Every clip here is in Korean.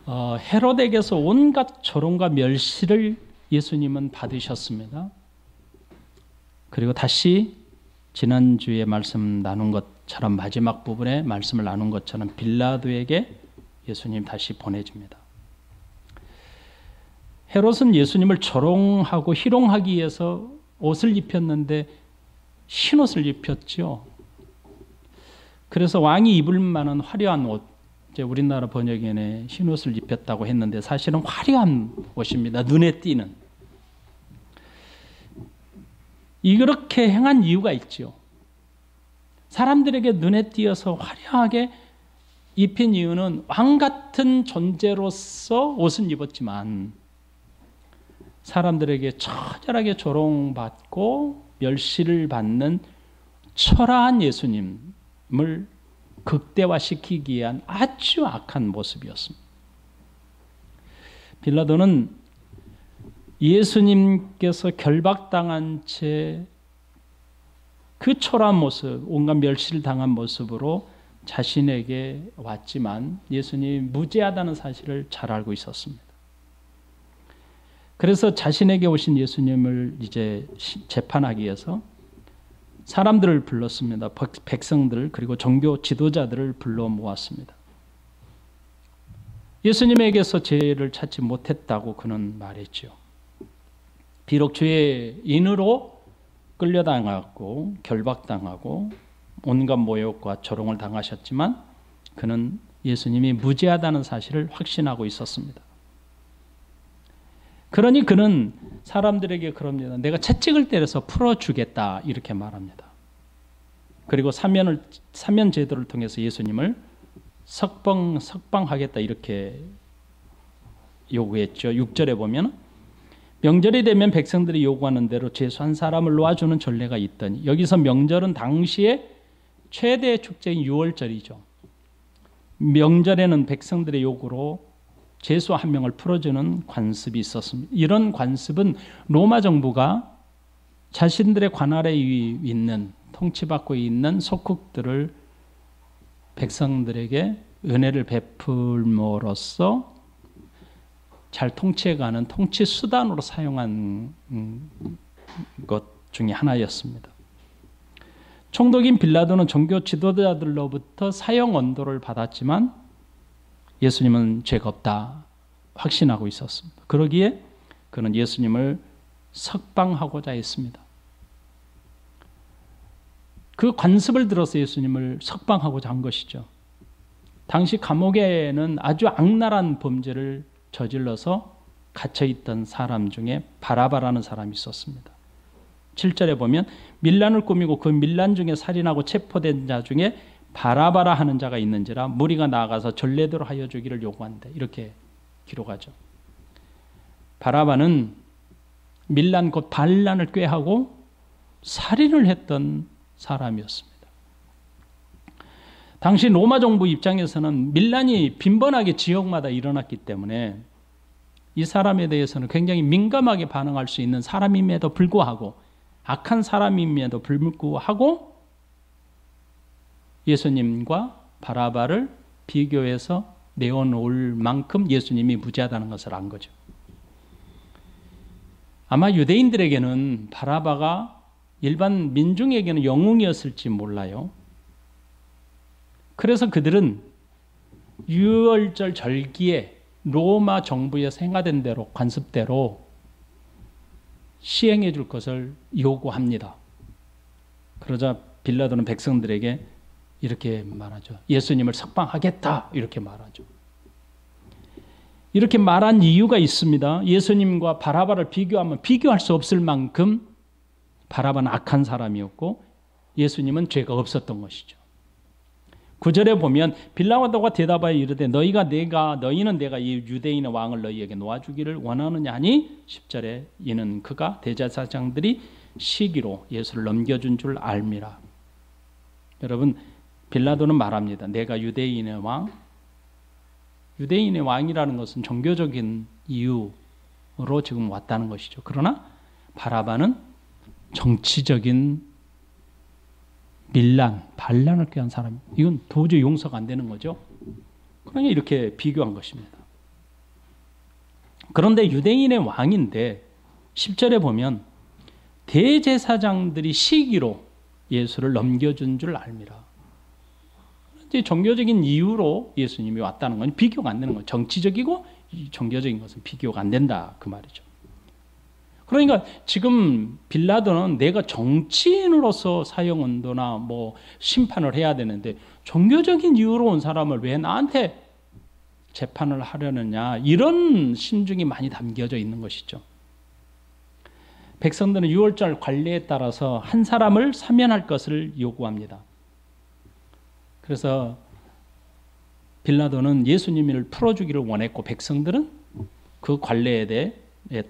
헤롯에게서 온갖 조롱과 멸시를 예수님은 받으셨습니다. 그리고 다시 지난주에 말씀 나눈 것처럼 마지막 부분에 말씀을 나눈 것처럼 빌라도에게 예수님 다시 보내줍니다. 헤롯은 예수님을 조롱하고 희롱하기 위해서 옷을 입혔는데 흰옷을 입혔죠. 그래서 왕이 입을 만한 화려한 옷, 이제 우리나라 번역에는 흰옷을 입혔다고 했는데 사실은 화려한 옷입니다. 눈에 띄는. 이렇게 행한 이유가 있죠. 사람들에게 눈에 띄어서 화려하게 입힌 이유는 왕 같은 존재로서 옷은 입었지만 사람들에게 처절하게 조롱받고 멸시를 받는 초라한 예수님을 극대화시키기 위한 아주 악한 모습이었습니다. 빌라도는 예수님께서 결박당한 채 그 초라한 모습, 온갖 멸시를 당한 모습으로 자신에게 왔지만 예수님이 무죄하다는 사실을 잘 알고 있었습니다. 그래서 자신에게 오신 예수님을 이제 재판하기 위해서 사람들을 불렀습니다. 백성들 그리고 종교 지도자들을 불러 모았습니다. 예수님에게서 죄를 찾지 못했다고 그는 말했죠. 비록 죄의 인으로 끌려당하고 결박당하고 온갖 모욕과 조롱을 당하셨지만 그는 예수님이 무죄하다는 사실을 확신하고 있었습니다. 그러니 그는 사람들에게 그럽니다. 내가 채찍을 때려서 풀어주겠다 이렇게 말합니다. 그리고 사면 제도를 통해서 예수님을 석방하겠다 이렇게 요구했죠. 6절에 보면 명절이 되면 백성들이 요구하는 대로 죄수한 사람을 놓아주는 전례가 있더니, 여기서 명절은 당시에 최대의 축제인 6월절이죠. 명절에는 백성들의 요구로 죄수 한 명을 풀어주는 관습이 있었습니다. 이런 관습은 로마 정부가 자신들의 관할에 있는, 통치받고 있는 속국들을 백성들에게 은혜를 베풀므로써 잘 통치해가는 통치 수단으로 사용한 것 중에 하나였습니다. 총독인 빌라도는 종교 지도자들로부터 사형 언도를 받았지만 예수님은 죄가 없다 확신하고 있었습니다. 그러기에 그는 예수님을 석방하고자 했습니다. 그 관습을 들어서 예수님을 석방하고자 한 것이죠. 당시 감옥에는 아주 악랄한 범죄를 저질러서 갇혀있던 사람 중에 바라바라는 사람이 있었습니다. 7절에 보면 밀란을 꾸미고 그 밀란 중에 살인하고 체포된 자 중에 바라바라 하는 자가 있는지라 무리가 나아가서 전례대로 하여 주기를 요구한다. 이렇게 기록하죠. 바라바는 밀란 곧 반란을 꾀하고 살인을 했던 사람이었습니다. 당시 로마 정부 입장에서는 밀란이 빈번하게 지역마다 일어났기 때문에 이 사람에 대해서는 굉장히 민감하게 반응할 수 있는 사람임에도 불구하고, 악한 사람임에도 불구하고 예수님과 바라바를 비교해서 내어놓을 만큼 예수님이 무죄하다는 것을 안 거죠. 아마 유대인들에게는 바라바가 일반 민중에게는 영웅이었을지 몰라요. 그래서 그들은 유월절 절기에 로마 정부에서 행하던 대로, 관습대로 시행해 줄 것을 요구합니다. 그러자 빌라도는 백성들에게 이렇게 말하죠. 예수님을 석방하겠다 이렇게 말하죠. 이렇게 말한 이유가 있습니다. 예수님과 바라바를 비교하면 비교할 수 없을 만큼 바라바는 악한 사람이었고 예수님은 죄가 없었던 것이죠. 9절에 보면 빌라도가 대답하여 이르되 너희는 내가 이 유대인의 왕을 너희에게 놓아주기를 원하느냐 하니 10절에 이는 그가 대제사장들이 시기로 예수를 넘겨준 줄 알미라. 여러분, 빌라도는 말합니다. 내가 유대인의 왕. 유대인의 왕이라는 것은 종교적인 이유로 지금 왔다는 것이죠. 그러나 바라바는 정치적인 밀란, 반란을 꾀한 사람, 이건 도저히 용서가 안 되는 거죠. 그러니 이렇게 비교한 것입니다. 그런데 유대인의 왕인데 10절에 보면 대제사장들이 시기로 예수를 넘겨준 줄 알미라. 이제 종교적인 이유로 예수님이 왔다는 건 비교가 안 되는 거예요. 정치적이고 종교적인 것은 비교가 안 된다 그 말이죠. 그러니까 지금 빌라도는 내가 정치인으로서 사형언도나 뭐 심판을 해야 되는데 종교적인 이유로 온 사람을 왜 나한테 재판을 하려느냐, 이런 심중이 많이 담겨져 있는 것이죠. 백성들은 유월절 관례에 따라서 한 사람을 사면할 것을 요구합니다. 그래서 빌라도는 예수님을 풀어주기를 원했고 백성들은 그 관례에 대해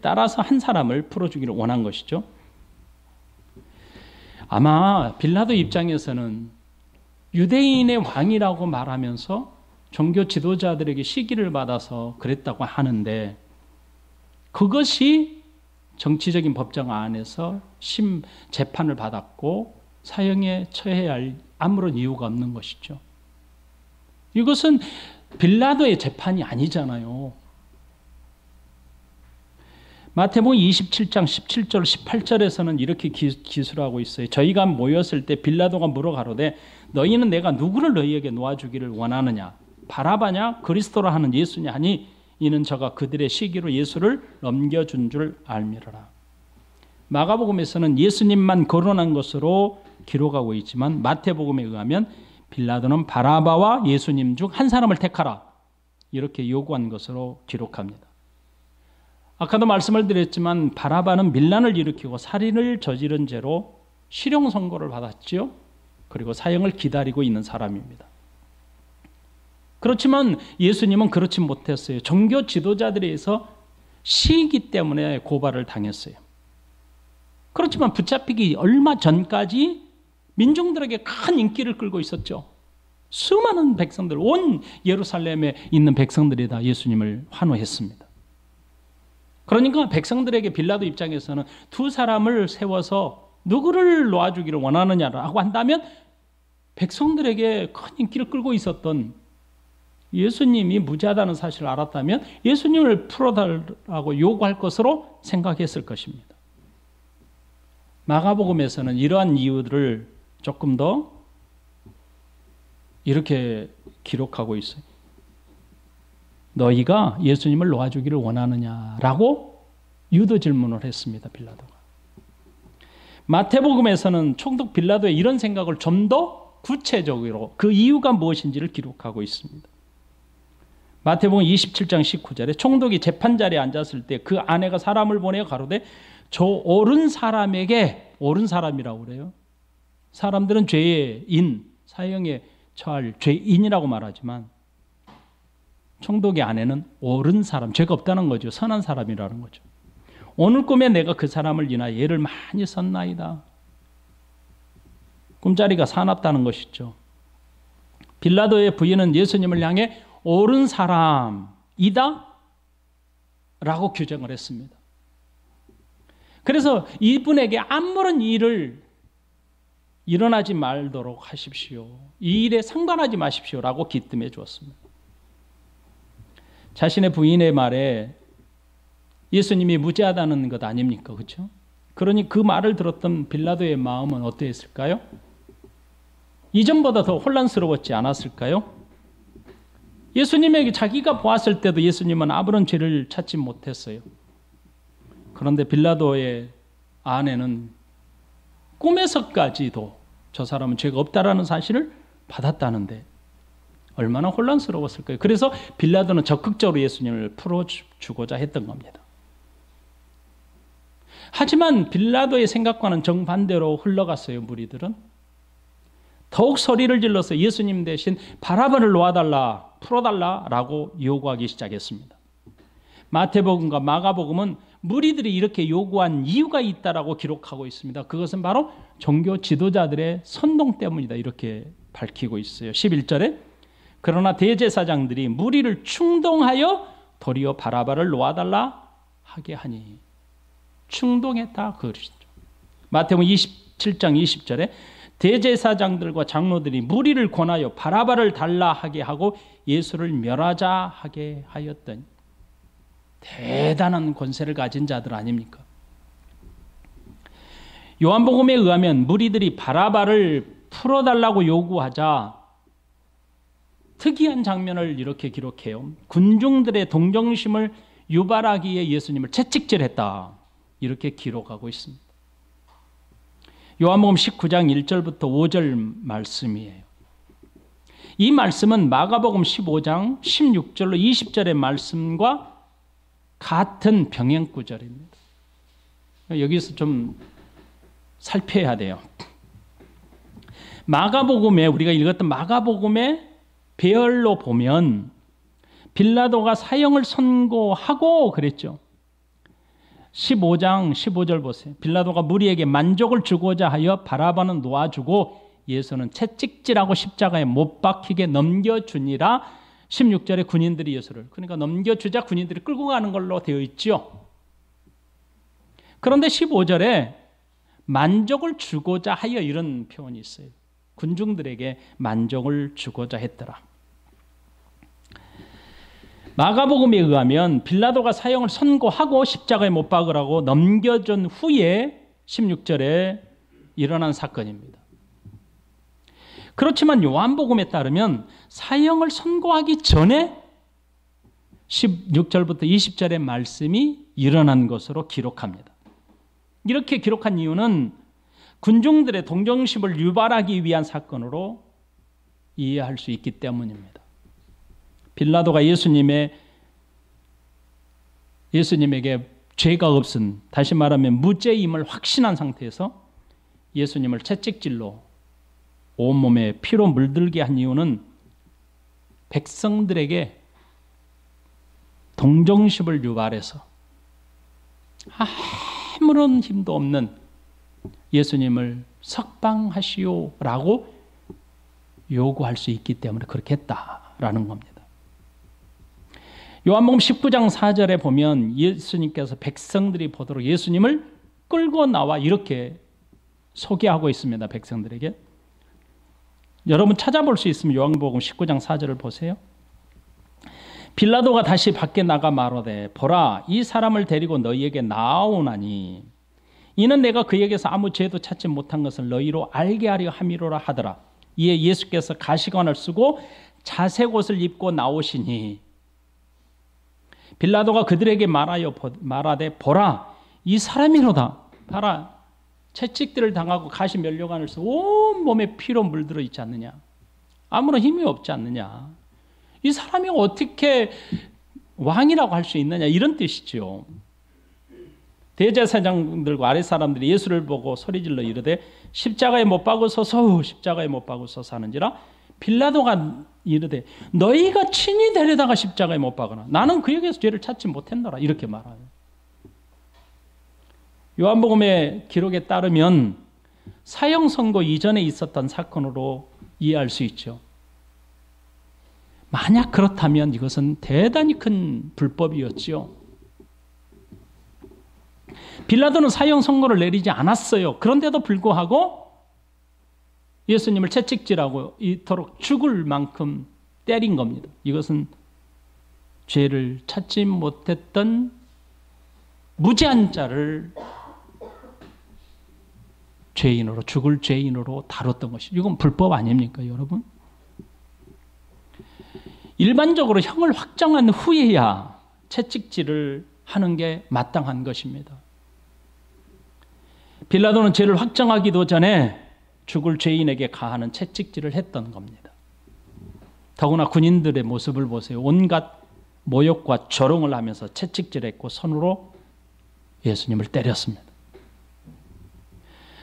따라서 한 사람을 풀어주기를 원한 것이죠. 아마 빌라도 입장에서는 유대인의 왕이라고 말하면서 종교 지도자들에게 시기를 받아서 그랬다고 하는데, 그것이 정치적인 법정 안에서 재판을 받았고 사형에 처해야 할 아무런 이유가 없는 것이죠. 이것은 빌라도의 재판이 아니잖아요. 마태복음 27장 17절 18절에서는 이렇게 기술하고 있어요. 저희가 모였을 때 빌라도가 물어가로되 너희는 내가 누구를 너희에게 놓아주기를 원하느냐, 바라바냐 그리스도라 하는 예수냐 하니 이는 저가 그들의 시기로 예수를 넘겨준 줄 알미러라. 마가복음에서는 예수님만 거론한 것으로 기록하고 있지만 마태복음에 의하면 빌라도는 바라바와 예수님 중 한 사람을 택하라 이렇게 요구한 것으로 기록합니다. 아까도 말씀을 드렸지만 바라바는 밀란을 일으키고 살인을 저지른 죄로 실형 선고를 받았죠. 그리고 사형을 기다리고 있는 사람입니다. 그렇지만 예수님은 그렇지 못했어요. 종교 지도자들에 의해서 시기 때문에 고발을 당했어요. 그렇지만 붙잡히기 얼마 전까지 민중들에게 큰 인기를 끌고 있었죠. 수많은 백성들, 온 예루살렘에 있는 백성들이 다 예수님을 환호했습니다. 그러니까 백성들에게 빌라도 입장에서는 두 사람을 세워서 누구를 놓아주기를 원하느냐라고 한다면 백성들에게 큰 인기를 끌고 있었던 예수님이 무죄하다는 사실을 알았다면 예수님을 풀어달라고 요구할 것으로 생각했을 것입니다. 마가복음에서는 이러한 이유들을 조금 더 이렇게 기록하고 있어요. 너희가 예수님을 놓아주기를 원하느냐라고 유도 질문을 했습니다. 빌라도가. 마태복음에서는 총독 빌라도의 이런 생각을 좀 더 구체적으로 그 이유가 무엇인지를 기록하고 있습니다. 마태복음 27장 19절에 총독이 재판자리에 앉았을 때 그 아내가 사람을 보내어 가로되 저 옳은 사람에게, 옳은 사람이라고 그래요. 사람들은 죄인, 사형에 처할 죄인이라고 말하지만 총독의 아내는 옳은 사람, 죄가 없다는 거죠. 선한 사람이라는 거죠. 오늘 꿈에 내가 그 사람을 인하여 예를 많이 썼나이다. 꿈자리가 사납다는 것이죠. 빌라도의 부인은 예수님을 향해 옳은 사람이다 라고 규정을 했습니다. 그래서 이분에게 아무런 일을 일어나지 말도록 하십시오. 이 일에 상관하지 마십시오 라고 기뜸해 주었습니다. 자신의 부인의 말에 예수님이 무죄하다는 것 아닙니까? 그렇죠? 그러니 그 말을 들었던 빌라도의 마음은 어떠했을까요? 이전보다 더 혼란스러웠지 않았을까요? 예수님에게 자기가 보았을 때도 예수님은 아무런 죄를 찾지 못했어요. 그런데 빌라도의 아내는 꿈에서까지도 저 사람은 죄가 없다라는 사실을 받았다는데 얼마나 혼란스러웠을까요? 그래서 빌라도는 적극적으로 예수님을 풀어주고자 했던 겁니다. 하지만 빌라도의 생각과는 정반대로 흘러갔어요. 무리들은 더욱 소리를 질러서 예수님 대신 바라바를 놓아달라, 풀어달라라고 요구하기 시작했습니다. 마태복음과 마가복음은 무리들이 이렇게 요구한 이유가 있다라고 기록하고 있습니다. 그것은 바로 종교 지도자들의 선동 때문이다 이렇게 밝히고 있어요. 11절에 그러나 대제사장들이 무리를 충동하여 도리어 바라바를 놓아달라 하게 하니, 충동했다 그러시죠. 마태복음 27장 20절에 대제사장들과 장로들이 무리를 권하여 바라바를 달라 하게 하고 예수를 멸하자 하게 하였더니, 대단한 권세를 가진 자들 아닙니까? 요한복음에 의하면 무리들이 바라바를 풀어달라고 요구하자 특이한 장면을 이렇게 기록해요. 군중들의 동정심을 유발하기 위해 예수님을 채찍질했다. 이렇게 기록하고 있습니다. 요한복음 19장 1절부터 5절 말씀이에요. 이 말씀은 마가복음 15장 16절로 20절의 말씀과 같은 병행 구절입니다. 여기서 좀 살펴야 돼요. 마가복음에 우리가 읽었던 마가복음의 배열로 보면 빌라도가 사형을 선고하고 그랬죠. 15장 15절 보세요. 빌라도가 무리에게 만족을 주고자 하여 바라바는 놓아주고 예수는 채찍질하고 십자가에 못 박히게 넘겨주니라. 16절에 군인들이 예수를, 그러니까 넘겨주자 군인들이 끌고 가는 걸로 되어 있죠. 그런데 15절에 만족을 주고자 하여 이런 표현이 있어요. 군중들에게 만족을 주고자 했더라. 마가복음에 의하면 빌라도가 사형을 선고하고 십자가에 못 박으라고 넘겨준 후에 16절에 일어난 사건입니다. 그렇지만 요한복음에 따르면 사형을 선고하기 전에 16절부터 20절의 말씀이 일어난 것으로 기록합니다. 이렇게 기록한 이유는 군중들의 동정심을 유발하기 위한 사건으로 이해할 수 있기 때문입니다. 빌라도가 예수님에게 죄가 없은, 다시 말하면 무죄임을 확신한 상태에서 예수님을 채찍질로 온몸에 피로 물들게 한 이유는 백성들에게 동정심을 유발해서 아무런 힘도 없는 예수님을 석방하시오라고 요구할 수 있기 때문에 그렇게 했다라는 겁니다. 요한복음 19장 4절에 보면 예수님께서 백성들이 보도록 예수님을 끌고 나와 이렇게 소개하고 있습니다. 백성들에게. 여러분 찾아볼 수 있으면 요한복음 19장 4절을 보세요. 빌라도가 다시 밖에 나가 말하되 보라 이 사람을 데리고 너희에게 나오나니 이는 내가 그에게서 아무 죄도 찾지 못한 것을 너희로 알게 하려 함이로라 하더라. 이에 예수께서 가시관을 쓰고 자색 옷을 입고 나오시니 빌라도가 그들에게 말하되 보라 이 사람이로다. 봐라 채찍들을 당하고 가시 면류관을 써 온몸에 피로 물들어 있지 않느냐. 아무런 힘이 없지 않느냐. 이 사람이 어떻게 왕이라고 할 수 있느냐 이런 뜻이죠. 대제사장들과 아랫 사람들이 예수를 보고 소리질러 이르되 십자가에 못 박으소서 십자가에 못 박으소서 하는지라 빌라도가 이르되 너희가 친히 데려다가 십자가에 못 박으나 나는 그에게서 죄를 찾지 못했노라 이렇게 말하요. 요한복음의 기록에 따르면 사형 선고 이전에 있었던 사건으로 이해할 수 있죠. 만약 그렇다면 이것은 대단히 큰 불법이었지요. 빌라도는 사형 선고를 내리지 않았어요. 그런데도 불구하고 예수님을 채찍질하고 이토록 죽을 만큼 때린 겁니다. 이것은 죄를 찾지 못했던 무죄한 자를 죄인으로, 죽을 죄인으로 다뤘던 것이죠. 이건 불법 아닙니까, 여러분? 일반적으로 형을 확정한 후에야 채찍질을 하는 게 마땅한 것입니다. 빌라도는 죄를 확정하기도 전에 죽을 죄인에게 가하는 채찍질을 했던 겁니다. 더구나 군인들의 모습을 보세요. 온갖 모욕과 조롱을 하면서 채찍질했고 손으로 예수님을 때렸습니다.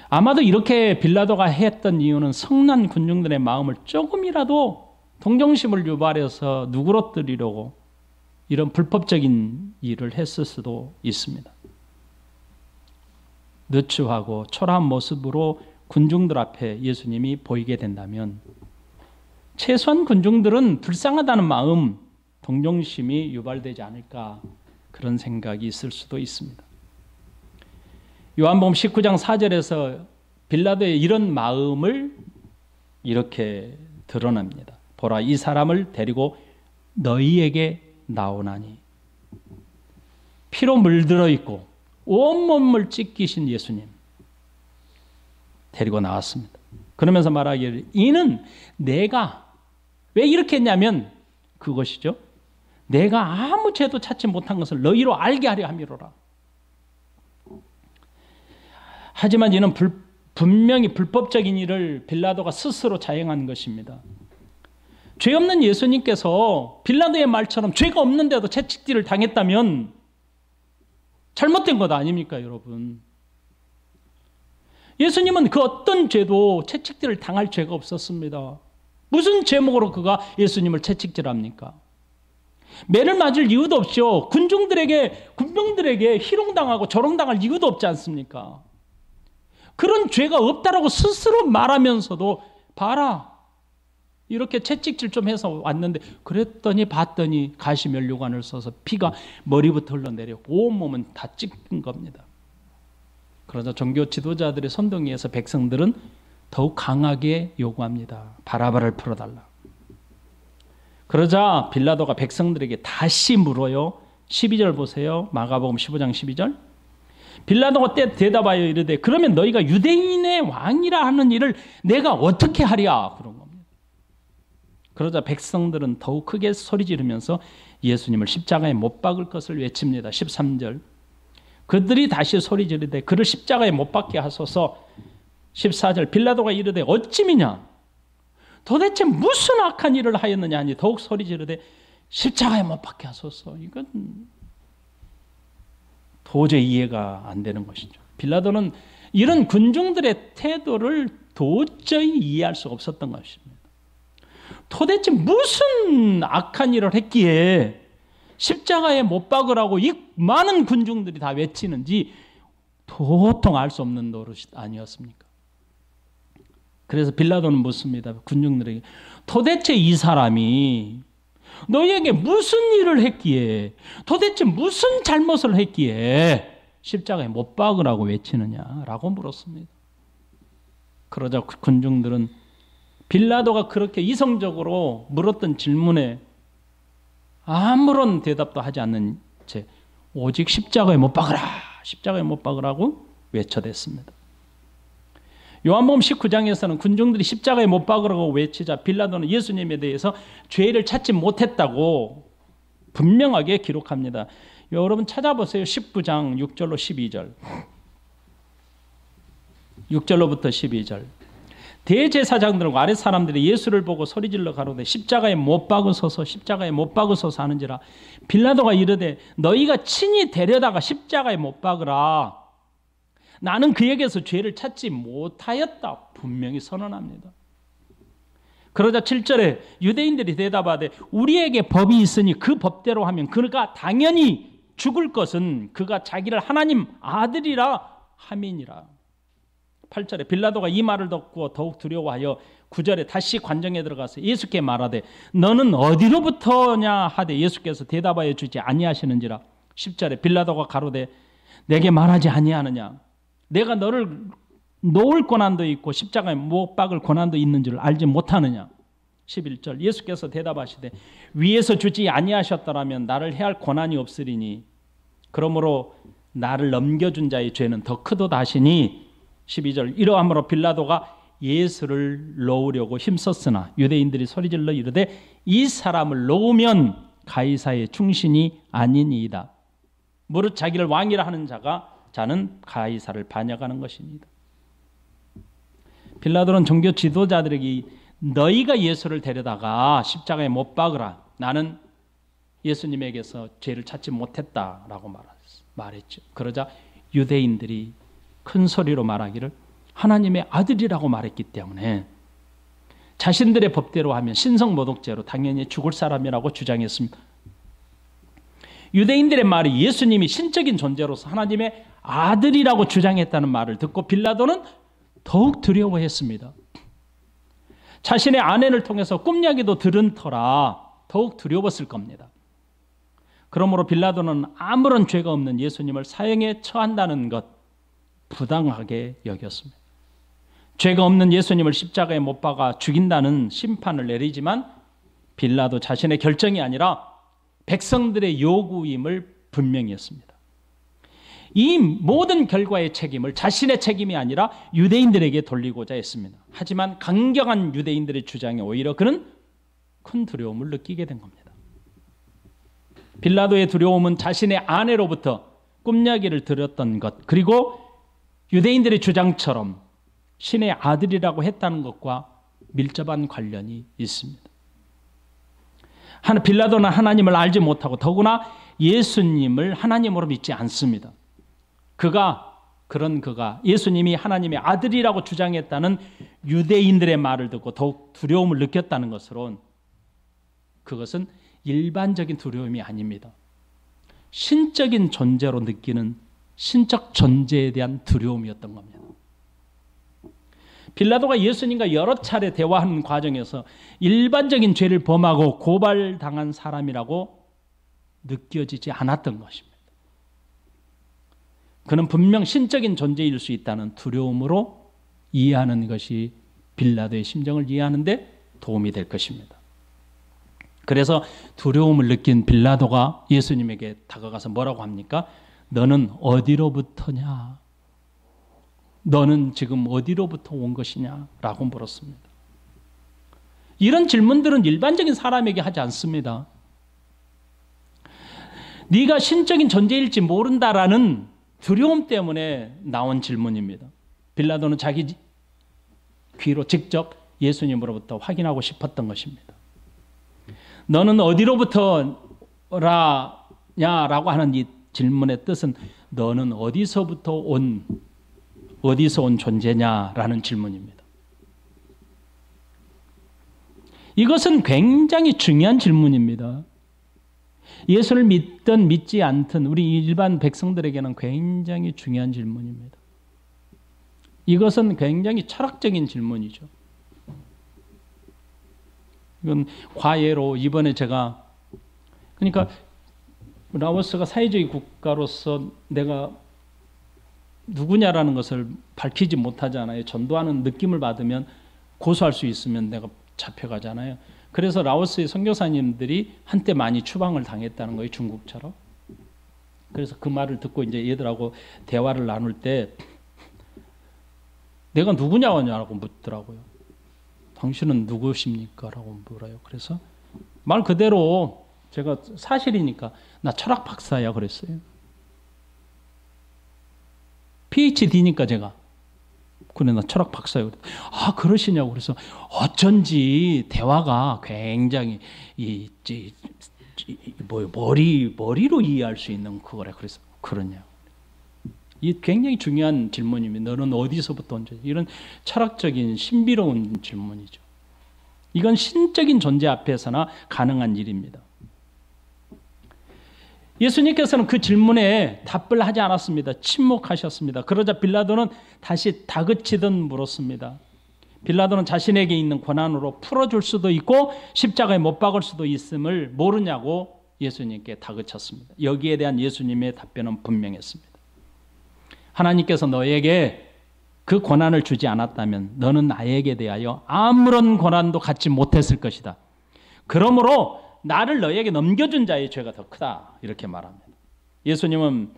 아마도 이렇게 빌라도가 했던 이유는 성난 군중들의 마음을 조금이라도 동정심을 유발해서 누그러뜨리려고 이런 불법적인 일을 했을 수도 있습니다. 느추하고 초라한 모습으로 군중들 앞에 예수님이 보이게 된다면 최소한 군중들은 불쌍하다는 마음, 동정심이 유발되지 않을까 그런 생각이 있을 수도 있습니다. 요한복음 19장 4절에서 빌라도의 이런 마음을 이렇게 드러납니다. 보라 이 사람을 데리고 너희에게 나오나니 피로 물들어 있고 온몸을 찢기신 예수님 데리고 나왔습니다. 그러면서 말하기를 이는 내가 왜 이렇게 했냐면 그것이죠. 내가 아무 죄도 찾지 못한 것을 너희로 알게 하려 함이로라. 하지만 이는 분명히 불법적인 일을 빌라도가 스스로 자행한 것입니다. 죄 없는 예수님께서 빌라도의 말처럼 죄가 없는데도 채찍질을 당했다면 잘못된 것 아닙니까, 여러분? 예수님은 그 어떤 죄도 채찍질을 당할 죄가 없었습니다. 무슨 제목으로 그가 예수님을 채찍질합니까? 매를 맞을 이유도 없죠. 군병들에게 희롱당하고 조롱당할 이유도 없지 않습니까? 그런 죄가 없다라고 스스로 말하면서도 봐라, 이렇게 채찍질 좀 해서 왔는데 그랬더니 봤더니 가시면류관을 써서 피가 머리부터 흘러내려 온몸은 다 찢긴 겁니다. 그러자 종교 지도자들의 선동위에서 백성들은 더욱 강하게 요구합니다. 바라바를 풀어달라. 그러자 빌라도가 백성들에게 다시 물어요. 12절 보세요. 마가복음 15장 12절. 빌라도가 대답하여 이르되 그러면 너희가 유대인의 왕이라 하는 일을 내가 어떻게 하랴, 그런 겁니다. 그러자 백성들은 더욱 크게 소리 지르면서 예수님을 십자가에 못 박을 것을 외칩니다. 13절. 그들이 다시 소리 지르되 그를 십자가에 못 박게 하소서. 14절. 빌라도가 이르되 어찌미냐, 도대체 무슨 악한 일을 하였느냐 하니 더욱 소리 지르되 십자가에 못 박게 하소서. 이건 도저히 이해가 안 되는 것이죠. 빌라도는 이런 군중들의 태도를 도저히 이해할 수 없었던 것입니다. 도대체 무슨 악한 일을 했기에 십자가에 못 박으라고 이 많은 군중들이 다 외치는지 도통 알 수 없는 노릇이 아니었습니까? 그래서 빌라도는 묻습니다. 군중들에게 도대체 이 사람이 너희에게 무슨 일을 했기에, 도대체 무슨 잘못을 했기에 십자가에 못 박으라고 외치느냐라고 물었습니다. 그러자 군중들은 빌라도가 그렇게 이성적으로 물었던 질문에 아무런 대답도 하지 않는 채 오직 십자가에 못 박으라, 십자가에 못 박으라고 외쳐댔습니다. 요한복음 19장에서는 군중들이 십자가에 못 박으라고 외치자 빌라도는 예수님에 대해서 죄를 찾지 못했다고 분명하게 기록합니다. 여러분 찾아보세요. 19장 6절로 12절. 6절로부터 12절. 대제사장들과 아랫 사람들이 예수를 보고 소리질러 가로되 십자가에 못 박으소서, 십자가에 못 박으소서 하는지라. 빌라도가 이르되 너희가 친히 데려다가 십자가에 못 박으라. 나는 그에게서 죄를 찾지 못하였다 분명히 선언합니다. 그러자 7절에 유대인들이 대답하되 우리에게 법이 있으니 그 법대로 하면 그가 당연히 죽을 것은 그가 자기를 하나님 아들이라 함이니라. 8절에 빌라도가 이 말을 듣고 더욱 두려워하여 9절에 다시 관정에 들어가서 예수께 말하되 너는 어디로부터냐 하되 예수께서 대답하여 주지 아니하시는지라. 10절에 빌라도가 가로되 내게 말하지 아니하느냐, 내가 너를 놓을 권한도 있고 십자가에 못 박을 권한도 있는 줄 알지 못하느냐. 11절 예수께서 대답하시되 위에서 주지 아니하셨더라면 나를 해할 권한이 없으리니 그러므로 나를 넘겨준 자의 죄는 더 크도다 하시니. 12절 이러함으로 빌라도가 예수를 놓으려고 힘썼으나 유대인들이 소리질러 이르되 이 사람을 놓으면 가이사의 충신이 아니니이다. 무릇 자기를 왕이라 하는 자는 가이사를 반역하는 것입니다. 빌라도는 종교 지도자들에게 너희가 예수를 데려다가 십자가에 못 박으라, 나는 예수님에게서 죄를 찾지 못했다라고 말했죠. 그러자 유대인들이 큰 소리로 말하기를 하나님의 아들이라고 말했기 때문에 자신들의 법대로 하면 신성모독죄로 당연히 죽을 사람이라고 주장했습니다. 유대인들의 말이 예수님이 신적인 존재로서 하나님의 아들이라고 주장했다는 말을 듣고 빌라도는 더욱 두려워했습니다. 자신의 아내를 통해서 꿈 이야기도 들은 터라 더욱 두려웠을 겁니다. 그러므로 빌라도는 아무런 죄가 없는 예수님을 사형에 처한다는 것 부당하게 여겼습니다. 죄가 없는 예수님을 십자가에 못 박아 죽인다는 심판을 내리지만 빌라도 자신의 결정이 아니라 백성들의 요구임을 분명히 했습니다. 이 모든 결과의 책임을 자신의 책임이 아니라 유대인들에게 돌리고자 했습니다. 하지만 강경한 유대인들의 주장에 오히려 그는 큰 두려움을 느끼게 된 겁니다. 빌라도의 두려움은 자신의 아내로부터 꿈이야기를 들었던 것, 그리고 유대인들의 주장처럼 신의 아들이라고 했다는 것과 밀접한 관련이 있습니다. 빌라도는 하나님을 알지 못하고 더구나 예수님을 하나님으로 믿지 않습니다. 그가 예수님이 하나님의 아들이라고 주장했다는 유대인들의 말을 듣고 더욱 두려움을 느꼈다는 것으론 그것은 일반적인 두려움이 아닙니다. 신적인 존재로 느끼는 신적 존재에 대한 두려움이었던 겁니다. 빌라도가 예수님과 여러 차례 대화하는 과정에서 일반적인 죄를 범하고 고발당한 사람이라고 느껴지지 않았던 것입니다. 그는 분명 신적인 존재일 수 있다는 두려움으로 이해하는 것이 빌라도의 심정을 이해하는 데 도움이 될 것입니다. 그래서 두려움을 느낀 빌라도가 예수님에게 다가가서 뭐라고 합니까? 너는 어디로부터냐? 너는 지금 어디로부터 온 것이냐? 라고 물었습니다. 이런 질문들은 일반적인 사람에게 하지 않습니다. 네가 신적인 존재일지 모른다라는 두려움 때문에 나온 질문입니다. 빌라도는 자기 귀로 직접 예수님으로부터 확인하고 싶었던 것입니다. 너는 어디로부터라냐라고 하는 이 질문의 뜻은 너는 어디서 온 존재냐라는 질문입니다. 이것은 굉장히 중요한 질문입니다. 예수를 믿든 믿지 않든 우리 일반 백성들에게는 굉장히 중요한 질문입니다. 이것은 굉장히 철학적인 질문이죠. 이건 과예로 이번에 제가 그러니까 라오스가 사회주의 국가로서 내가 누구냐라는 것을 밝히지 못하잖아요. 전도하는 느낌을 받으면 고소할 수 있으면 내가 잡혀가잖아요. 그래서 라오스의 선교사님들이 한때 많이 추방을 당했다는 거예요. 중국처럼. 그래서 그 말을 듣고 이제 얘들하고 대화를 나눌 때 내가 누구냐고 묻더라고요. 당신은 누구십니까? 라고 물어요. 그래서 말 그대로 제가 사실이니까 나 철학 박사야 그랬어요. PhD니까 제가 그래 나 철학 박사야. 아 그러시냐고. 그래서 어쩐지 대화가 굉장히 머리로 이해할 수 있는 그거래. 그래서 그러냐. 이 굉장히 중요한 질문입니다. 너는 어디서부터 온 존재? 이런 철학적인 신비로운 질문이죠. 이건 신적인 존재 앞에서나 가능한 일입니다. 예수님께서는 그 질문에 답을 하지 않았습니다. 침묵하셨습니다. 그러자 빌라도는 다시 다그치듯 물었습니다. 빌라도는 자신에게 있는 권한으로 풀어줄 수도 있고 십자가에 못 박을 수도 있음을 모르냐고 예수님께 다그쳤습니다. 여기에 대한 예수님의 답변은 분명했습니다. 하나님께서 너에게 그 권한을 주지 않았다면 너는 나에게 대하여 아무런 권한도 갖지 못했을 것이다. 그러므로 나를 너에게 넘겨준 자의 죄가 더 크다. 이렇게 말합니다. 예수님은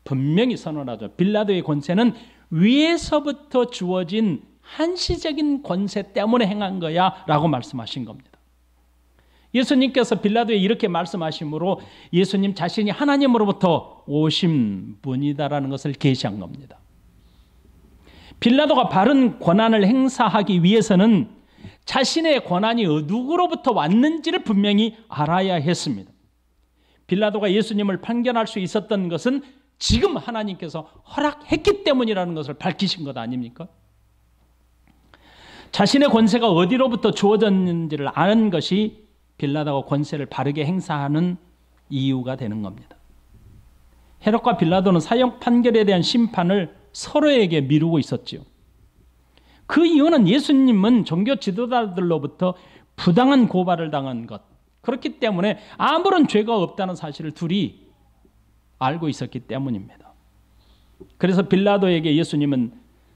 분명히 선언하죠. 빌라도의 권세는 위에서부터 주어진 한시적인 권세 때문에 행한 거야 라고 말씀하신 겁니다. 예수님께서 빌라도에 이렇게 말씀하심으로 예수님 자신이 하나님으로부터 오신 분이다라는 것을 계시한 겁니다. 빌라도가 바른 권한을 행사하기 위해서는 자신의 권한이 누구로부터 왔는지를 분명히 알아야 했습니다. 빌라도가 예수님을 판결할 수 있었던 것은 지금 하나님께서 허락했기 때문이라는 것을 밝히신 것 아닙니까? 자신의 권세가 어디로부터 주어졌는지를 아는 것이 빌라도가 권세를 바르게 행사하는 이유가 되는 겁니다. 헤롯과 빌라도는 사형 판결에 대한 심판을 서로에게 미루고 있었지요. 그 이유는 예수님은 종교 지도자들로부터 부당한 고발을 당한 것, 그렇기 때문에 아무런 죄가 없다는 사실을 둘이 알고 있었기 때문입니다. 그래서 빌라도에게 예수님은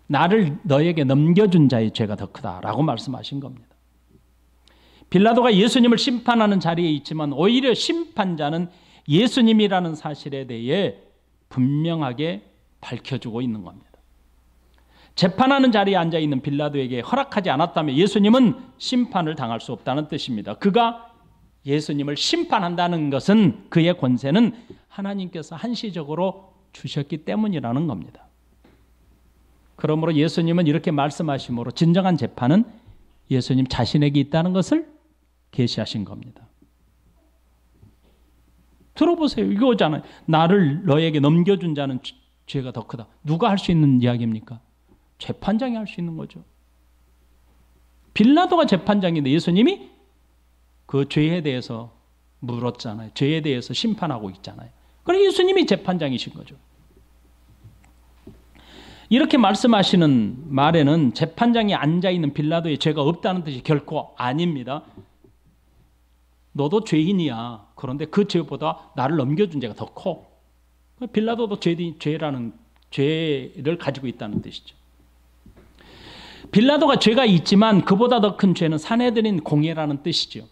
나를 너에게 넘겨준 자의 죄가 더 크다라고 말씀하신 겁니다. 빌라도가 예수님을 심판하는 자리에 있지만 오히려 심판자는 예수님이라는 사실에 대해 분명하게 밝혀주고 있는 겁니다. 재판하는 자리에 앉아있는 빌라도에게 허락하지 않았다면 예수님은 심판을 당할 수 없다는 뜻입니다. 그가 예수님을 심판한다는 것은 그의 권세는 하나님께서 한시적으로 주셨기 때문이라는 겁니다. 그러므로 예수님은 이렇게 말씀하심으로 진정한 재판은 예수님 자신에게 있다는 것을 계시하신 겁니다. 들어보세요. 이거잖아요. 나를 너에게 넘겨준 자는 죄가 더 크다. 누가 할 수 있는 이야기입니까? 재판장이 할 수 있는 거죠. 빌라도가 재판장인데 예수님이 그 죄에 대해서 물었잖아요. 죄에 대해서 심판하고 있잖아요. 그럼 예수님이 재판장이신 거죠. 이렇게 말씀하시는 말에는 재판장이 앉아있는 빌라도의 죄가 없다는 뜻이 결코 아닙니다. 너도 죄인이야. 그런데 그 죄보다 나를 넘겨준 죄가 더 커. 빌라도도 죄를 가지고 있다는 뜻이죠. 빌라도가 죄가 있지만 그보다 더 큰 죄는 사내들인 공예라는 뜻이죠.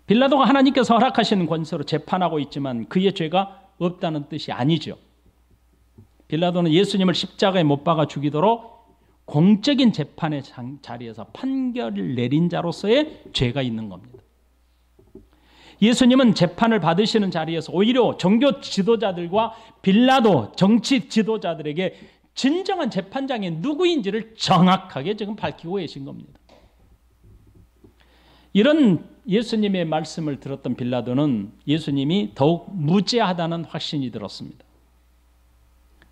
빌라도가 하나님께서 허락하시는 권세로 재판하고 있지만 그의 죄가 없다는 뜻이 아니죠. 빌라도는 예수님을 십자가에 못 박아 죽이도록 공적인 재판의 자리에서 판결을 내린 자로서의 죄가 있는 겁니다. 예수님은 재판을 받으시는 자리에서 오히려 종교 지도자들과 빌라도 정치 지도자들에게 진정한 재판장이 누구인지를 정확하게 지금 밝히고 계신 겁니다. 이런 예수님의 말씀을 들었던 빌라도는 예수님이 더욱 무죄하다는 확신이 들었습니다.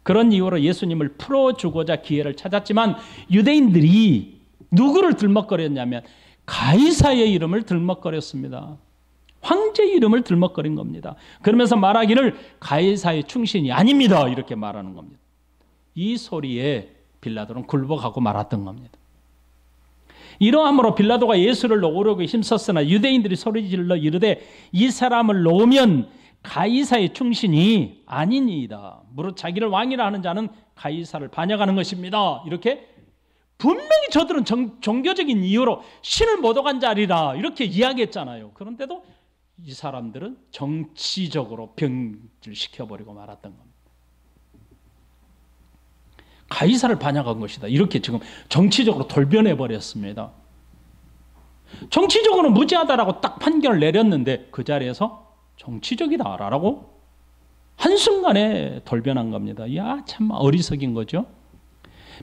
그런 이유로 예수님을 풀어주고자 기회를 찾았지만 유대인들이 누구를 들먹거렸냐면 가이사의 이름을 들먹거렸습니다. 황제 이름을 들먹거린 겁니다. 그러면서 말하기를 가이사의 충신이 아닙니다. 이렇게 말하는 겁니다. 이 소리에 빌라도는 굴복하고 말았던 겁니다. 이러함으로 빌라도가 예수를 놓으려고 힘썼으나 유대인들이 소리질러 이르되 이 사람을 놓으면 가이사의 충신이 아니니이다. 무릇 자기를 왕이라 하는 자는 가이사를 반역하는 것입니다. 이렇게 분명히 저들은 종교적인 이유로 신을 못 오간 자리라 이렇게 이야기했잖아요. 그런데도 이 사람들은 정치적으로 병질시켜버리고 말았던 겁니다. 가이사를 반역한 것이다. 이렇게 지금 정치적으로 돌변해버렸습니다. 정치적으로 무죄하다라고 딱 판결을 내렸는데 그 자리에서 정치적이다라고 한순간에 돌변한 겁니다. 이야, 참 어리석인 거죠.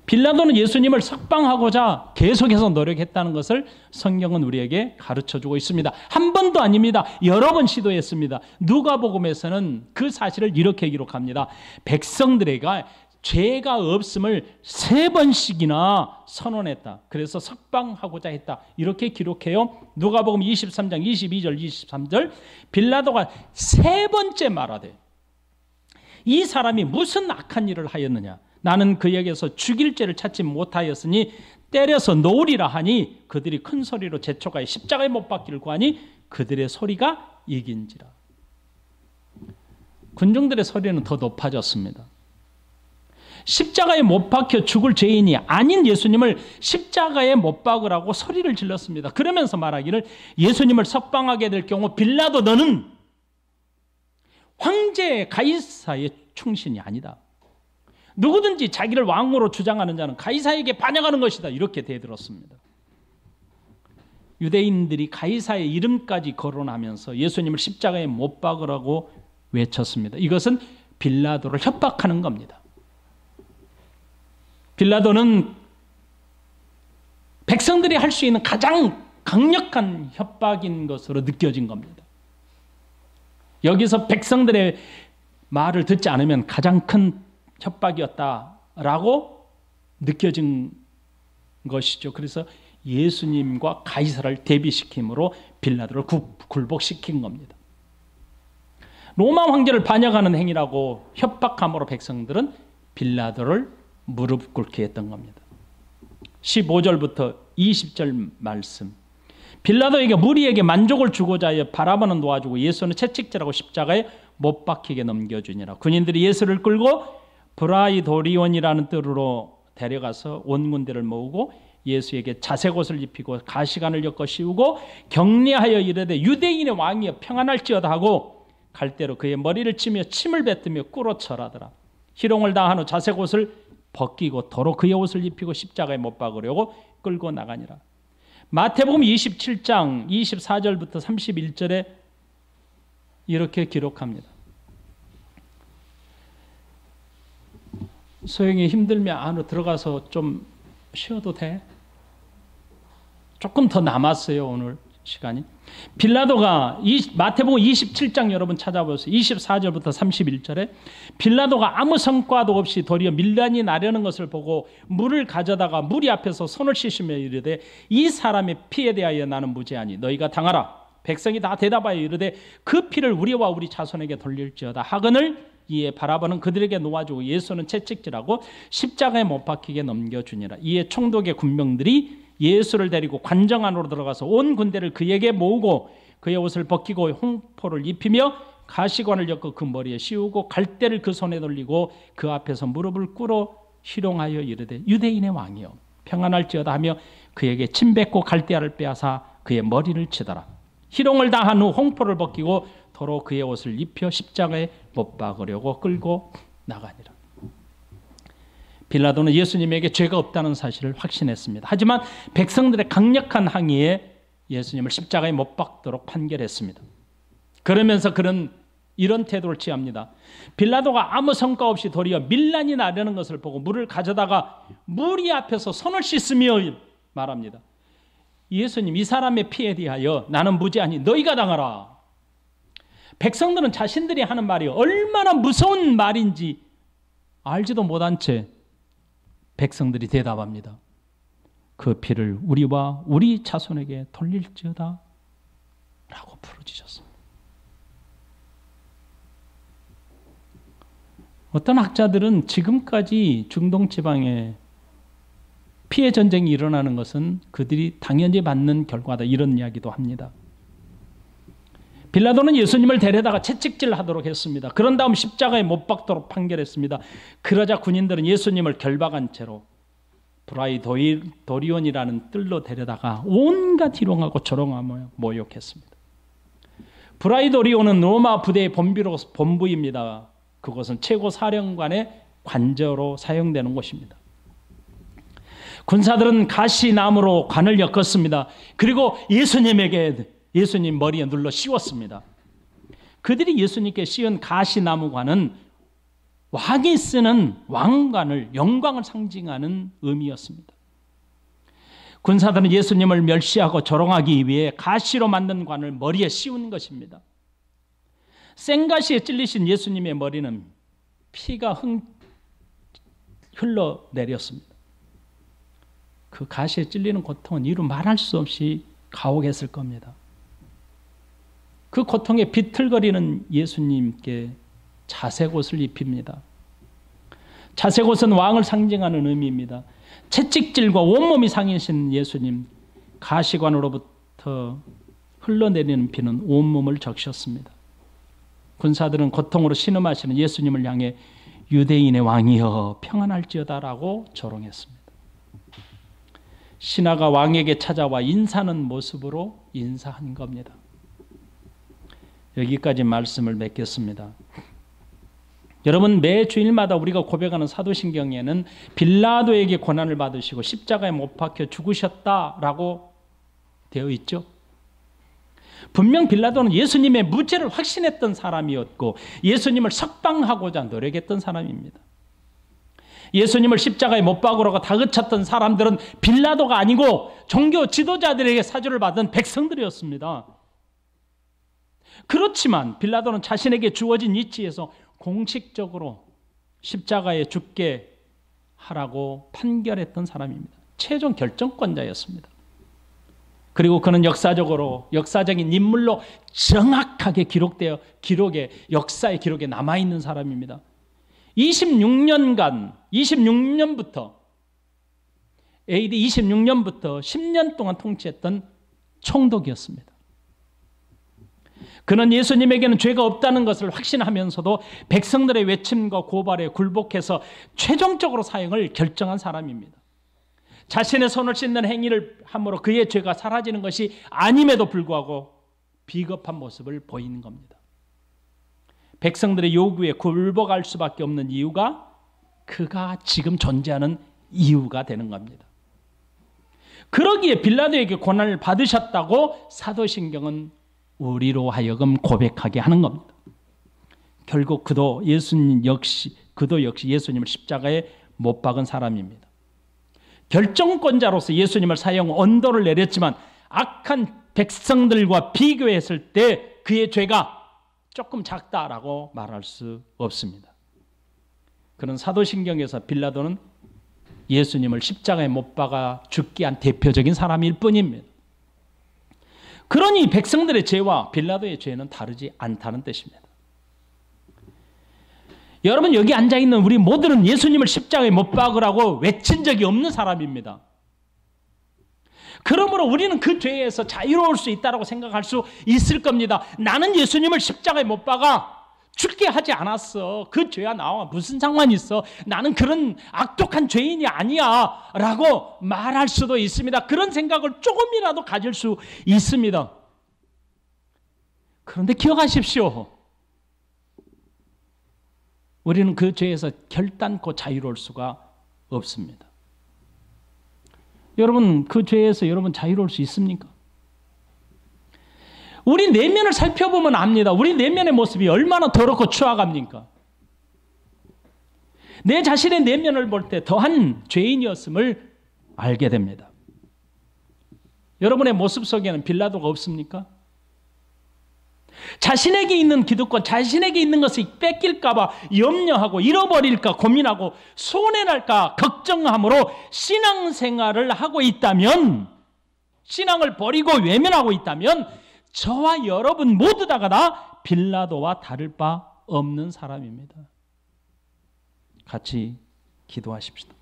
빌라도는 예수님을 석방하고자 계속해서 노력했다는 것을 성경은 우리에게 가르쳐주고 있습니다. 한 번도 아닙니다. 여러 번 시도했습니다. 누가복음에서는 그 사실을 이렇게 기록합니다. 백성들에게 죄가 없음을 3번씩이나 선언했다. 그래서 석방하고자 했다. 이렇게 기록해요. 누가복음 23장 22절 23절 빌라도가 3번째 말하되 이 사람이 무슨 악한 일을 하였느냐. 나는 그에게서 죽일 죄를 찾지 못하였으니 때려서 놓으리라 하니 그들이 큰 소리로 재촉하여 십자가에 못 박기를 구하니 그들의 소리가 이긴지라. 군중들의 소리는 더 높아졌습니다. 십자가에 못 박혀 죽을 죄인이 아닌 예수님을 십자가에 못 박으라고 소리를 질렀습니다. 그러면서 말하기를 예수님을 석방하게 될 경우 빌라도 너는 황제 가이사의 충신이 아니다. 누구든지 자기를 왕으로 주장하는 자는 가이사에게 반역하는 것이다. 이렇게 대들었습니다. 유대인들이 가이사의 이름까지 거론하면서 예수님을 십자가에 못 박으라고 외쳤습니다. 이것은 빌라도를 협박하는 겁니다. 빌라도는 백성들이 할 수 있는 가장 강력한 협박인 것으로 느껴진 겁니다. 여기서 백성들의 말을 듣지 않으면 가장 큰 협박이었다라고 느껴진 것이죠. 그래서 예수님과 가이사를 대비시킴으로 빌라도를 굴복시킨 겁니다. 로마 황제를 반역하는 행위라고 협박함으로 백성들은 빌라도를 무릎 꿇게 했던 겁니다. 15절부터 20절 말씀. 빌라도에게 무리에게 만족을 주고자 하여 바라바는 놓아주고 예수는 채찍질하고 십자가에 못 박히게 넘겨주니라. 군인들이 예수를 끌고 브라이도리온이라는 뜰으로 데려가서 온 군대를 모으고 예수에게 자색 옷을 입히고 가시관을 엮어 씌우고 격려하여 이르되 유대인의 왕이여 평안할지어다 하고 갈대로 그의 머리를 치며 침을 뱉으며 꿇어 절하더라. 희롱을 당한 후 자색 옷을 벗기고 도로 그의 옷을 입히고 십자가에 못 박으려고 끌고 나가니라. 마태복음 27장 24절부터 31절에 이렇게 기록합니다. 소영이 힘들면 안으로 들어가서 좀 쉬어도 돼? 조금 더 남았어요, 오늘 시간이. 빌라도가 마태복음 27장 여러분 찾아보세요. 24절부터 31절에 빌라도가 아무 성과도 없이 도리어 밀란이 나려는 것을 보고 물을 가져다가 무리 앞에서 손을 씻으며 이르되 이 사람의 피에 대하여 나는 무죄하니 너희가 당하라. 백성이 다 대답하여 이르되 그 피를 우리와 우리 자손에게 돌릴지어다 하거늘 이에 바라바는 그들에게 놓아주고 예수는 채찍질하고 십자가에 못 박히게 넘겨주니라. 이에 총독의 군병들이 예수를 데리고 관정 안으로 들어가서 온 군대를 그에게 모으고 그의 옷을 벗기고 홍포를 입히며 가시관을 엮어 그 머리에 씌우고 갈대를 그 손에 돌리고 그 앞에서 무릎을 꿇어 희롱하여 이르되 유대인의 왕이여 평안할지어다 하며 그에게 침 뱉고 갈대알을 빼앗아 그의 머리를 치더라. 희롱을 당한 후 홍포를 벗기고 도로 그의 옷을 입혀 십자가에 못 박으려고 끌고 나가니라. 빌라도는 예수님에게 죄가 없다는 사실을 확신했습니다. 하지만 백성들의 강력한 항의에 예수님을 십자가에 못 박도록 판결했습니다. 그러면서 그는 이런 태도를 취합니다. 빌라도가 아무 성과 없이 도리어 밀란이 나려는 것을 보고 물을 가져다가 무리 앞에서 손을 씻으며 말합니다. 예수님, 이 사람의 피에 대하여 나는 무죄하니 너희가 당하라. 백성들은 자신들이 하는 말이 얼마나 무서운 말인지 알지도 못한 채 백성들이 대답합니다. 그 피를 우리와 우리 자손에게 돌릴지어다 라고 부르짖었습니다. 어떤 학자들은 지금까지 중동 지방에 피해 전쟁이 일어나는 것은 그들이 당연히 받는 결과다 이런 이야기도 합니다. 빌라도는 예수님을 데려다가 채찍질하도록 했습니다. 그런 다음 십자가에 못 박도록 판결했습니다. 그러자 군인들은 예수님을 결박한 채로 브라이도리온이라는 뜰로 데려다가 온갖 희롱하고 조롱하며 모욕했습니다. 브라이도리온은 로마 부대의 본부입니다. 그곳은 최고 사령관의 관저로 사용되는 곳입니다. 군사들은 가시나무로 관을 엮었습니다. 그리고 예수님 머리에 눌러 씌웠습니다. 그들이 예수님께 씌운 가시나무관은 왕이 쓰는 왕관을, 영광을 상징하는 의미였습니다. 군사들은 예수님을 멸시하고 조롱하기 위해 가시로 만든 관을 머리에 씌운 것입니다. 생가시에 찔리신 예수님의 머리는 피가 흘러내렸습니다. 그 가시에 찔리는 고통은 이루 말할 수 없이 가혹했을 겁니다. 그 고통에 비틀거리는 예수님께 자색옷을 입힙니다. 자색옷은 왕을 상징하는 의미입니다. 채찍질과 온몸이 상해진 예수님, 가시관으로부터 흘러내리는 피는 온몸을 적셨습니다. 군사들은 고통으로 신음하시는 예수님을 향해 유대인의 왕이여 평안할지어다라고 조롱했습니다. 신하가 왕에게 찾아와 인사하는 모습으로 인사한 겁니다. 여기까지 말씀을 맺겠습니다. 여러분, 매 주일마다 우리가 고백하는 사도신경에는 빌라도에게 고난을 받으시고 십자가에 못 박혀 죽으셨다라고 되어 있죠. 분명 빌라도는 예수님의 무죄를 확신했던 사람이었고 예수님을 석방하고자 노력했던 사람입니다. 예수님을 십자가에 못 박으라고 다그쳤던 사람들은 빌라도가 아니고 종교 지도자들에게 사주를 받은 백성들이었습니다. 그렇지만 빌라도는 자신에게 주어진 위치에서 공식적으로 십자가에 죽게 하라고 판결했던 사람입니다. 최종 결정권자였습니다. 그리고 그는 역사적인 인물로 정확하게 역사의 기록에 남아있는 사람입니다. 26년부터 AD 26년부터 10년 동안 통치했던 총독이었습니다. 그는 예수님에게는 죄가 없다는 것을 확신하면서도 백성들의 외침과 고발에 굴복해서 최종적으로 사형을 결정한 사람입니다. 자신의 손을 씻는 행위를 함으로 그의 죄가 사라지는 것이 아님에도 불구하고 비겁한 모습을 보이는 겁니다. 백성들의 요구에 굴복할 수밖에 없는 이유가 그가 지금 존재하는 이유가 되는 겁니다. 그러기에 빌라도에게 고난을 받으셨다고 사도신경은 우리로 하여금 고백하게 하는 겁니다. 결국 그도 역시 예수님을 십자가에 못 박은 사람입니다. 결정권자로서 예수님을 사형 언도를 내렸지만 악한 백성들과 비교했을 때 그의 죄가 조금 작다라고 말할 수 없습니다. 그런 사도신경에서 빌라도는 예수님을 십자가에 못 박아 죽게 한 대표적인 사람일 뿐입니다. 그러니 백성들의 죄와 빌라도의 죄는 다르지 않다는 뜻입니다. 여러분, 여기 앉아있는 우리 모두는 예수님을 십자가에 못 박으라고 외친 적이 없는 사람입니다. 그러므로 우리는 그 죄에서 자유로울 수 있다고 생각할 수 있을 겁니다. 나는 예수님을 십자가에 못 박아 죽게 하지 않았어. 그 죄와 나와 무슨 상관이 있어. 나는 그런 악독한 죄인이 아니야 라고 말할 수도 있습니다. 그런 생각을 조금이라도 가질 수 있습니다. 그런데 기억하십시오. 우리는 그 죄에서 결단코 자유로울 수가 없습니다. 여러분, 그 죄에서 여러분 자유로울 수 있습니까? 우리 내면을 살펴보면 압니다. 우리 내면의 모습이 얼마나 더럽고 추악합니까? 내 자신의 내면을 볼 때 더한 죄인이었음을 알게 됩니다. 여러분의 모습 속에는 빌라도가 없습니까? 자신에게 있는 기득권, 자신에게 있는 것이 뺏길까 봐 염려하고 잃어버릴까 고민하고 손해날까 걱정함으로 신앙생활을 하고 있다면, 신앙을 버리고 외면하고 있다면 저와 여러분 모두 다가 다 빌라도와 다를 바 없는 사람입니다. 같이 기도하십시다.